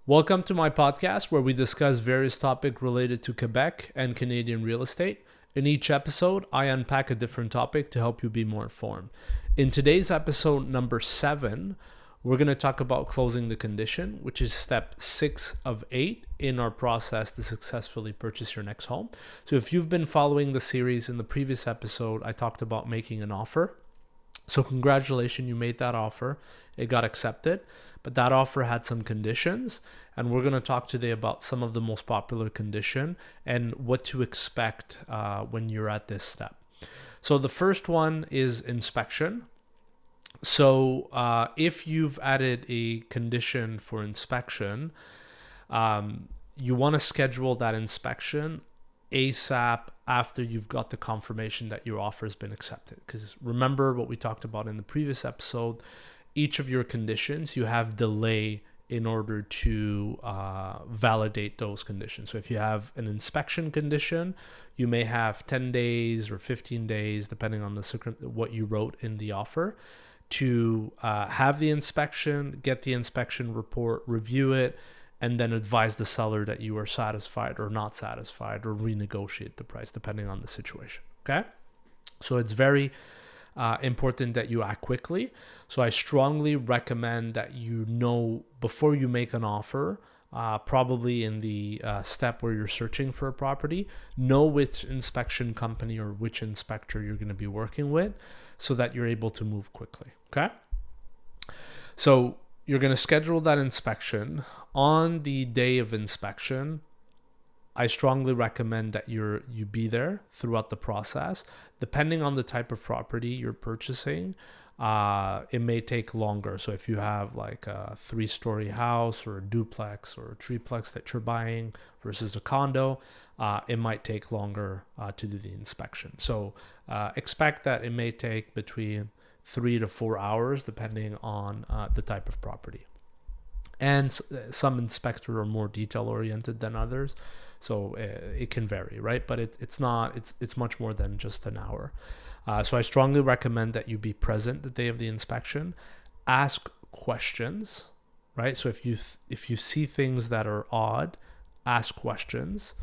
Welcome to my podcast where we discuss various topics related to Quebec and Canadian real estate. In each episode, I unpack a different topic to help you be more informed. In today's episode number 7, we're going to talk about closing the condition, which is step 6 of 8 in our process to successfully purchase your next home. So if you've been following the series, in the previous episode, I talked about making an offer. So congratulations, you made that offer. It got accepted, but that offer had some conditions, and we're going to talk today about some of the most popular condition and what to expect when you're at this step. So the first one is inspection. So if you've added a condition for inspection, you want to schedule that inspection ASAP after you've got the confirmation that your offer has been accepted. Because remember what we talked about in the previous episode, each of your conditions, you have delay in order to validate those conditions. So if you have an inspection condition, you may have 10 days or 15 days, depending on what you wrote in the offer, to have the inspection, get the inspection report, review it, and then advise the seller that you are satisfied or not satisfied, or renegotiate the price depending on the situation. Okay? So it's very important that you act quickly. So I strongly recommend that you know before you make an offer, probably in the step where you're searching for a property, know which inspection company or which inspector you're going to be working with so that you're able to move quickly. Okay? So you're going to schedule that inspection. On the day of inspection, I strongly recommend that you be there throughout the process. Depending on the type of property you're purchasing, it may take longer. So if you have like a 3-story house or a duplex or a triplex that you're buying versus a condo, it might take longer to do the inspection. So expect that it may take between 3 to 4 hours depending on the type of property. And some inspectors are more detail oriented than others, so it can vary, right? But it's much more than just an hour. So I strongly recommend that you be present the day of the inspection. Ask questions, right? So if you see things that are odd, ask questions.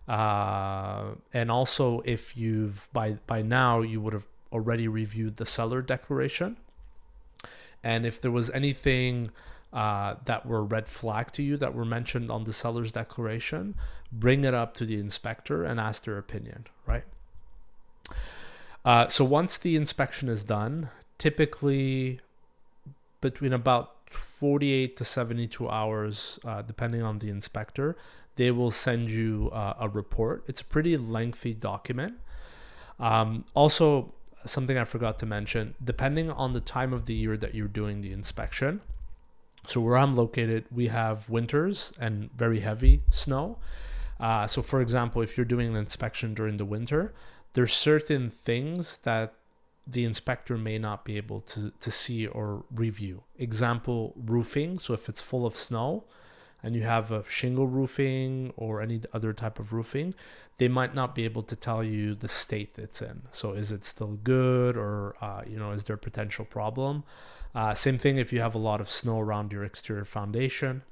And also, if you've by now you would have already reviewed the seller declaration, and if there was anything that were red flag to you that were mentioned on the seller's declaration, bring it up to the inspector and ask their opinion, right? So once the inspection is done, typically between about 48 to 72 hours, depending on the inspector, they will send you a report. It's a pretty lengthy document. Also, something I forgot to mention, depending on the time of the year that you're doing the inspection, so where I'm located, we have winters and very heavy snow. So for example, if you're doing an inspection during the winter, there's certain things that the inspector may not be able to see or review. Example, roofing. So if it's full of snow and you have a shingle roofing or any other type of roofing, they might not be able to tell you the state it's in. So is it still good, or is there a potential problem? Same thing if you have a lot of snow around your exterior foundation,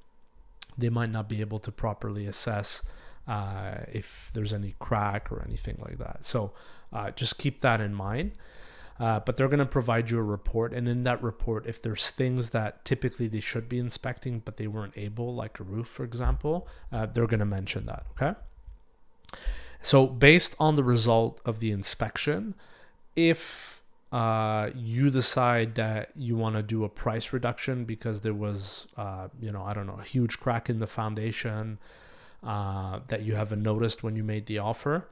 they might not be able to properly assess if there's any crack or anything like that. So just keep that in mind. But they're going to provide you a report, and in that report, if there's things that typically they should be inspecting but they weren't able, like a roof, for example, they're going to mention that, okay? So based on the result of the inspection, if you decide that you want to do a price reduction because there was, a huge crack in the foundation that you haven't noticed when you made the offer,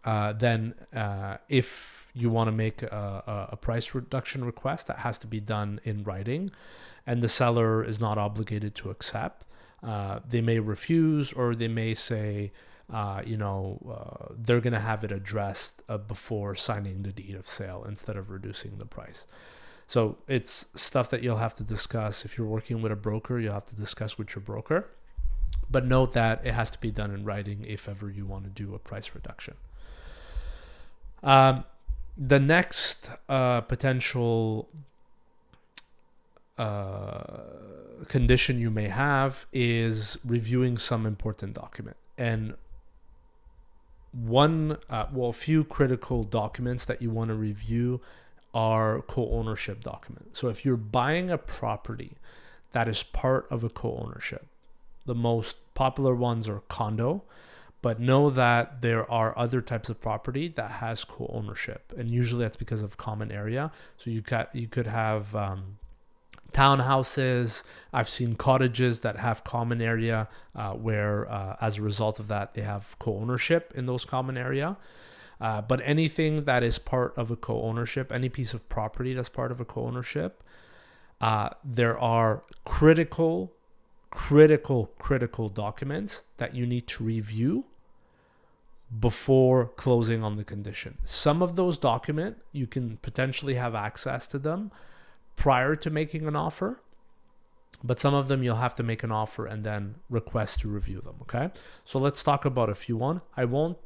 then if you want to make a price reduction request, that has to be done in writing, and the seller is not obligated to accept. They may refuse, or they may say, they're going to have it addressed before signing the deed of sale instead of reducing the price. So it's stuff that you'll have to discuss. If you're working with a broker, you'll have to discuss with your broker. But note that it has to be done in writing if ever you want to do a price reduction. The next potential condition you may have is reviewing some important document. And a few critical documents that you want to review are co-ownership documents. So if you're buying a property that is part of a co-ownership, the most popular ones are condo, but know that there are other types of property that has co-ownership, and usually that's because of common area. So you could have townhouses. I've seen cottages that have common area where as a result of that they have co-ownership in those common area. But anything that is part of a co-ownership, any piece of property that's part of a co-ownership, there are critical documents that you need to review before closing on the condition. Some of those documents, you can potentially have access to them prior to making an offer, but some of them you'll have to make an offer and then request to review them, okay? So let's talk about a few on. I won't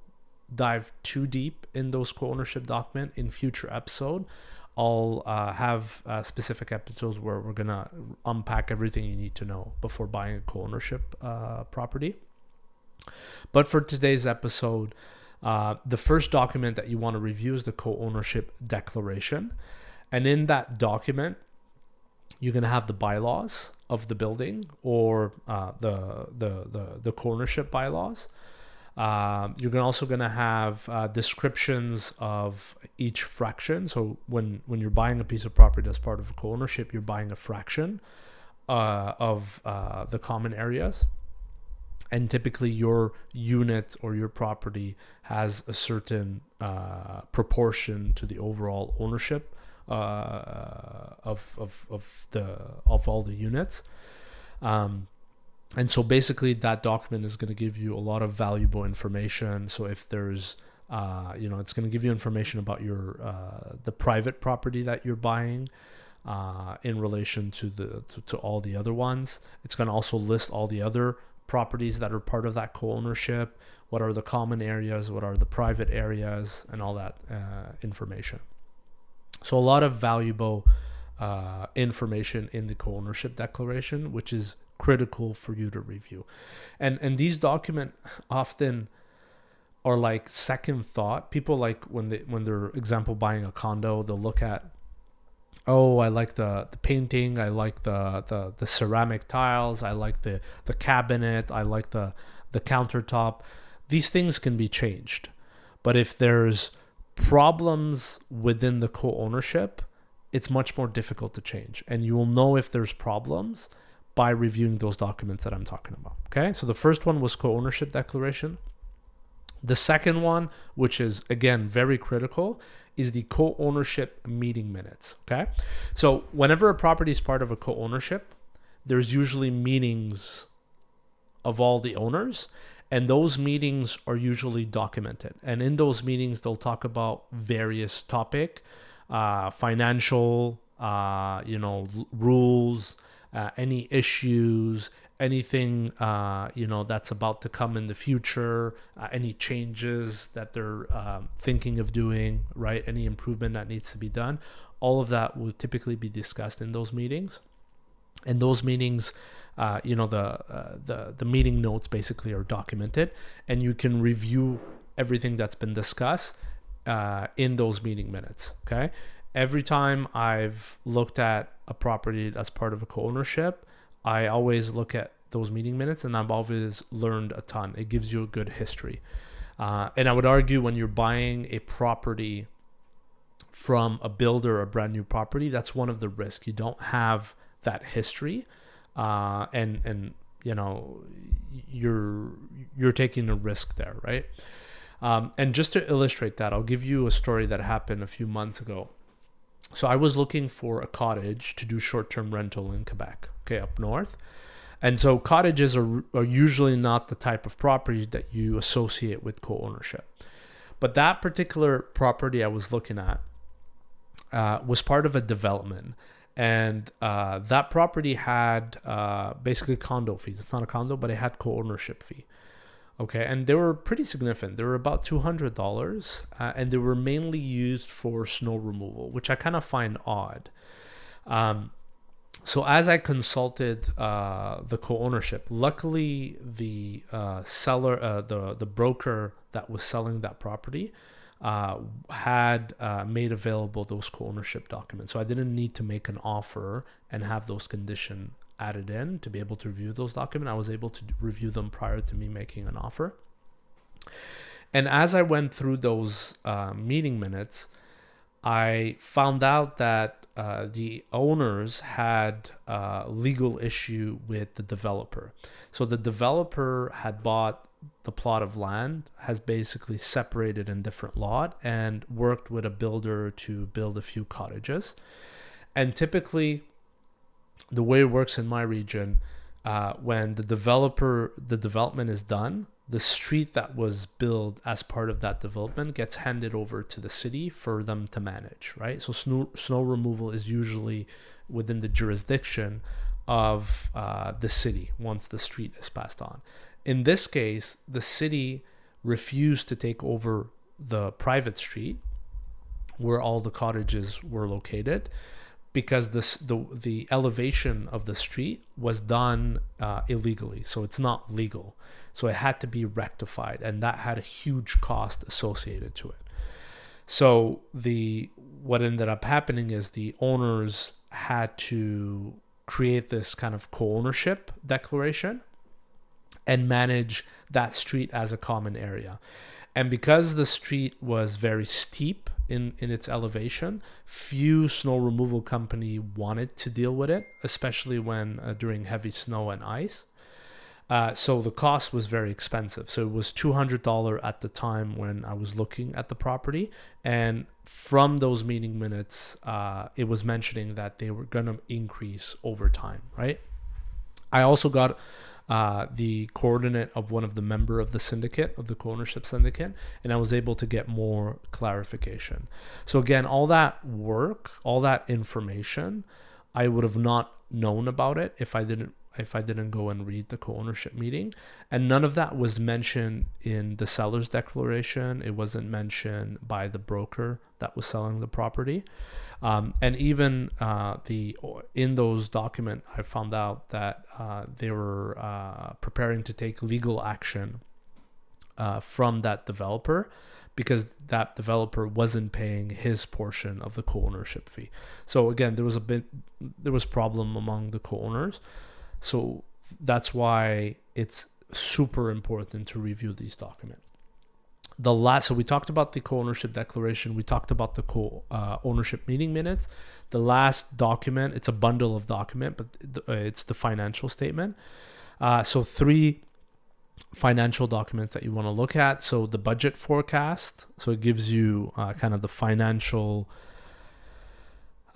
dive too deep in those co-ownership document in future episode. I'll have specific episodes where we're gonna unpack everything you need to know before buying a co-ownership property. But for today's episode, the first document that you want to review is the co-ownership declaration. And in that document, you're going to have the bylaws of the building or the co-ownership bylaws. You're also going to have descriptions of each fraction. So when you're buying a piece of property as part of a co-ownership, you're buying a fraction of the common areas. And typically your unit or your property has a certain proportion to the overall ownership of all the units. And so basically that document is going to give you a lot of valuable information. So if there's it's going to give you information about your the private property that you're buying in relation to all the other ones. It's going to also list all the other properties that are part of that co-ownership, what are the common areas, what are the private areas, and all that information. So a lot of valuable information in the co-ownership declaration, which is critical for you to review. And these documents often are like second thought. People, like when they're example buying a condo, they'll look at, oh, I like the painting, I like the ceramic tiles, I like the cabinet, I like the countertop. These things can be changed. But if there's problems within the co-ownership, it's much more difficult to change. And you will know if there's problems by reviewing those documents that I'm talking about. Okay, so the first one was co-ownership declaration. The second one, which is again very critical, is the co-ownership meeting minutes. Okay, so whenever a property is part of a co-ownership, there's usually meetings of all the owners, and those meetings are usually documented. And in those meetings, they'll talk about various topic, financial, rules, any issues, anything that's about to come in the future, any changes that they're thinking of doing, right? Any improvement that needs to be done. All of that will typically be discussed in those meetings. And those meetings, the meeting notes basically are documented, and you can review everything that's been discussed in those meeting minutes. Okay. Every time I've looked at a property that's part of a co-ownership, I always look at those meeting minutes, and I've always learned a ton. It gives you a good history. And I would argue when you're buying a property from a builder, a brand new property, that's one of the risks. You don't have that history, and you're taking a risk there, right? And just to illustrate that, I'll give you a story that happened a few months ago. So I was looking for a cottage to do short-term rental in Quebec, okay, up north. And so cottages are usually not the type of property that you associate with co-ownership. But that particular property I was looking at was part of a development. And that property had basically condo fees. It's not a condo, but it had co-ownership fee. Okay, and they were pretty significant. They were about $200, and they were mainly used for snow removal, which I kind of find odd. So as I consulted the co-ownership, luckily the seller, the broker that was selling that property, had made available those co-ownership documents. So I didn't need to make an offer and have those conditions added in to be able to review those documents. I was able to review them prior to me making an offer. And as I went through those meeting minutes, I found out that the owners had a legal issue with the developer. So the developer had bought the plot of land, has basically separated in different lot, and worked with a builder to build a few cottages. And typically, the way it works in my region, when the development is done, the street that was built as part of that development gets handed over to the city for them to manage, right? So snow removal is usually within the jurisdiction of the city once the street is passed on. In this case, the city refused to take over the private street where all the cottages were located, because the elevation of the street was done illegally. So it's not legal. So it had to be rectified, and that had a huge cost associated to it. So what ended up happening is the owners had to create this kind of co-ownership declaration and manage that street as a common area. And because the street was very steep in its elevation, few snow removal company wanted to deal with it, especially when during heavy snow and ice. So the cost was very expensive. So it was $200 at the time when I was looking at the property. And from those meeting minutes, it was mentioning that they were going to increase over time, right? I also got the coordinate of one of the member of the syndicate, of the co-ownership syndicate, and I was able to get more clarification. So again, all that work, all that information, I would have not known about it if I didn't go and read the co-ownership meeting. And none of that was mentioned in the seller's declaration. It wasn't mentioned by the broker that was selling the property. And even in those documents, I found out that they were preparing to take legal action from that developer, because that developer wasn't paying his portion of the co-ownership fee. So again, there was problem among the co-owners. So that's why it's super important to review these documents. So we talked about the co-ownership declaration. We talked about the co-ownership meeting minutes. The last document, it's a bundle of document, but it's the financial statement. So 3 financial documents that you want to look at. So the budget forecast. So it gives you kind of the financial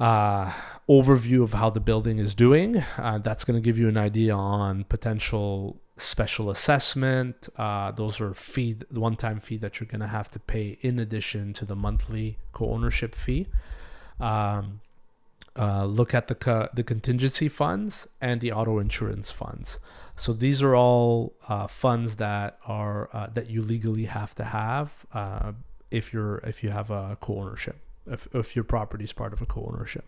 overview of how the building is doing. That's going to give you an idea on potential special assessment. Those are the one-time fee that you're going to have to pay in addition to the monthly co-ownership fee. Look at the contingency funds and the auto insurance funds. So these are all funds that are that you legally have to have if you have a co-ownership, if your property is part of a co-ownership.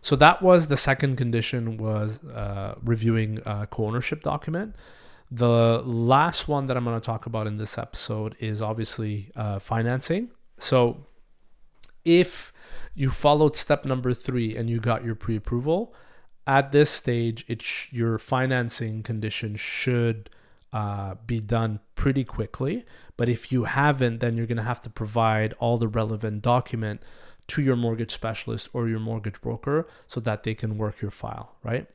So that was the second condition, was reviewing a co-ownership document. The last one that I'm going to talk about in this episode is obviously financing. So if you followed step number 3 and you got your pre-approval, at this stage, your financing condition should be done pretty quickly. But if you haven't, then you're going to have to provide all the relevant document to your mortgage specialist or your mortgage broker so that they can work your file, right?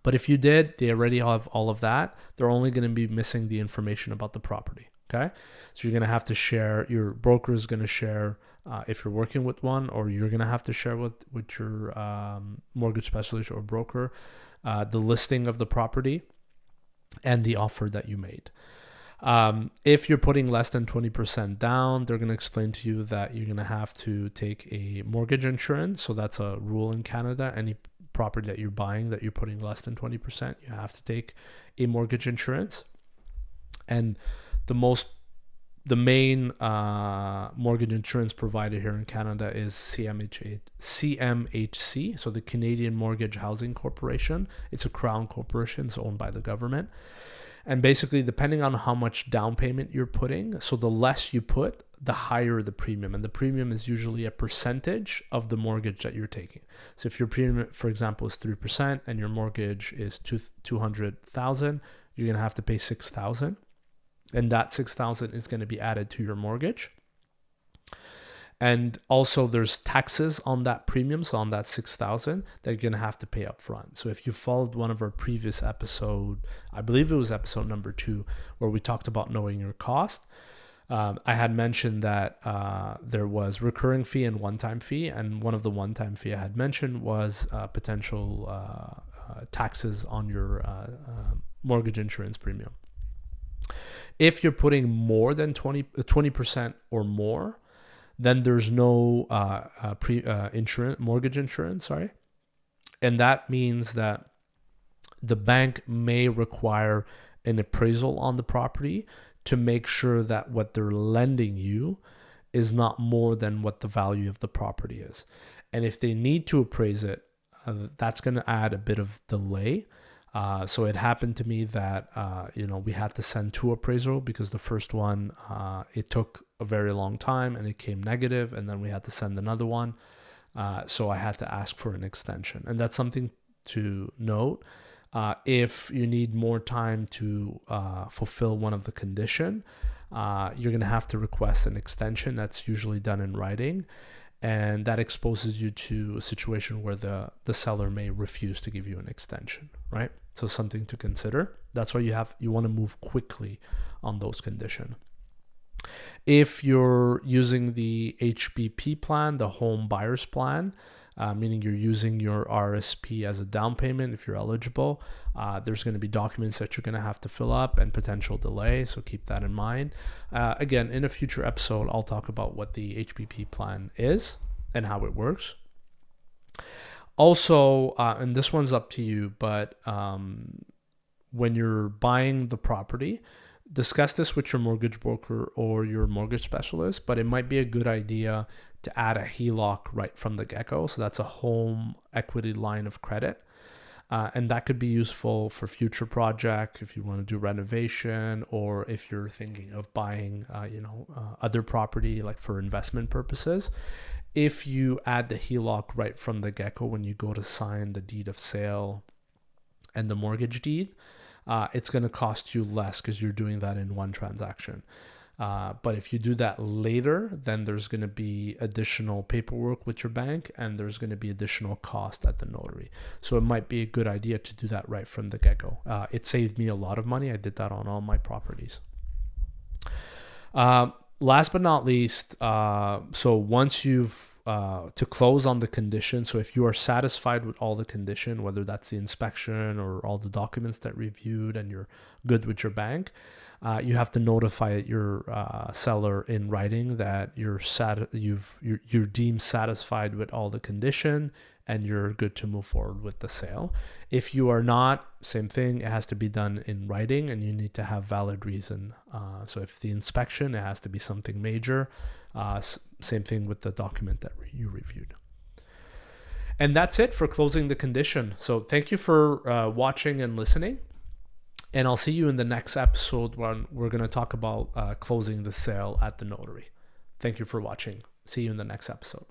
But if you did, they already have all of that. They're only going to be missing the information about the property, okay? So you're going to have to share, your broker is going to share, if you're working with one, or you're going to have to share with your mortgage specialist or broker, the listing of the property and the offer that you made. If you're putting less than 20% down, they're going to explain to you that you're going to have to take a mortgage insurance. So that's a rule in Canada. Any property that you're buying that you're putting less than 20%, you have to take a mortgage insurance. And the most the main mortgage insurance provider here in Canada is CMHC, so the Canadian Mortgage Housing Corporation. It's a crown corporation, it's owned by the government. And basically, depending on how much down payment you're putting, so the less you put, the higher the premium. And the premium is usually a percentage of the mortgage that you're taking. So if your premium, for example, is 3% and your mortgage is $200,000, you're going to have to pay $6,000. And that $6,000 is going to be added to your mortgage. And also there's taxes on that premium, so on that $6,000 that you're going to have to pay up front. So if you followed one of our previous episode, I believe it was episode number 2, where we talked about knowing your cost, I had mentioned that there was recurring fee and one-time fee. And one of the one-time fee I had mentioned was potential taxes on your mortgage insurance premium. If you're putting more than 20% or more, then there's no mortgage insurance, and that means that the bank may require an appraisal on the property to make sure that what they're lending you is not more than what the value of the property is. And if they need to appraise it, that's going to add a bit of delay. So it happened to me that we had to send 2 appraisals because the first one it took a very long time and it came negative, and then we had to send another one. So I had to ask for an extension, and that's something to note. If you need more time to fulfill one of the condition, you're going to have to request an extension. That's usually done in writing. And that exposes you to a situation where the seller may refuse to give you an extension, right? So something to consider. That's why you want to move quickly on those conditions. If you're using the HBP plan, the home buyer's plan, meaning you're using your RSP as a down payment if you're eligible, there's going to be documents that you're going to have to fill up and potential delay, so keep that in mind. Again, in a future episode, I'll talk about what the HBP plan is and how it works. Also, and this one's up to you, but when you're buying the property, discuss this with your mortgage broker or your mortgage specialist, but it might be a good idea to add a HELOC right from the get-go. So that's a home equity line of credit. And that could be useful for future project if you want to do renovation, or if you're thinking of buying, other property like for investment purposes. If you add the HELOC right from the get-go when you go to sign the deed of sale and the mortgage deed, it's going to cost you less because you're doing that in one transaction. But if you do that later, then there's going to be additional paperwork with your bank, and there's going to be additional cost at the notary. So it might be a good idea to do that right from the get-go. It saved me a lot of money. I did that on all my properties. Last but not least, so once you've to close on the condition, so if you are satisfied with all the condition, whether that's the inspection or all the documents that reviewed, and you're good with your bank, you have to notify your seller in writing that you're deemed satisfied with all the condition and you're good to move forward with the sale. If you are not, same thing, it has to be done in writing, and you need to have valid reason. So if the inspection, it has to be something major. Same thing with the document that you reviewed. And that's it for closing the condition. So thank you for watching and listening. And I'll see you in the next episode when we're going to talk about closing the sale at the notary. Thank you for watching. See you in the next episode.